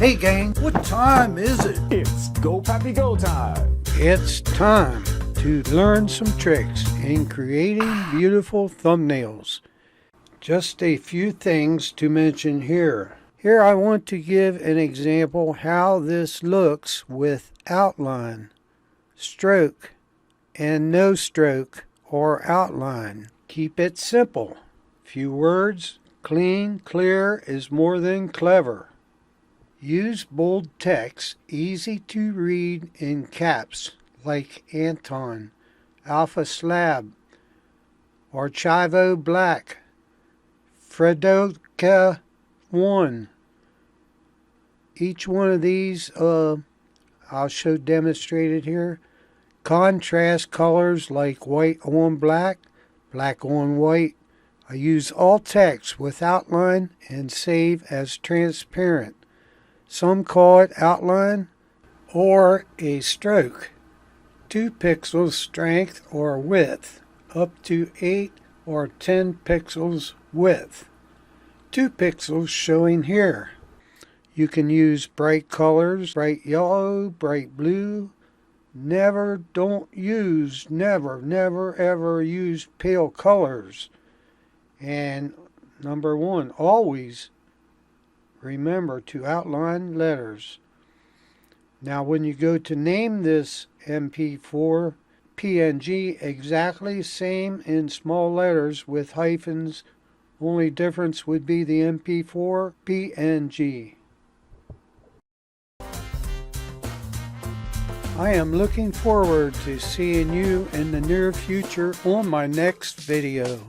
Hey gang, what time is it? It's GoPappyGo time. It's time to learn some tricks in creating beautiful thumbnails. Just a few things to mention here. Here I want to give an example how this looks with outline, stroke, and no stroke or outline. Keep it simple. Few words, clean, clear is more than clever. Use bold text, easy to read in caps, like Anton, Alpha Slab, or Chivo Black, Fredoka 1. Each one of these, I'll show demonstrated here. Contrast colors like white on black, black on white. I use alt text with outline and save as transparent. Some call it outline or a stroke. 2 pixels strength or width, up to 8 or 10 pixels width. 2 pixels showing here. You can use bright colors, bright yellow, bright blue. Never ever use pale colors. And number 1, always remember to outline letters. Now when you go to name this MP4 PNG, exactly same in small letters with hyphens. Only difference would be the MP4 PNG. I am looking forward to seeing you in the near future on my next video.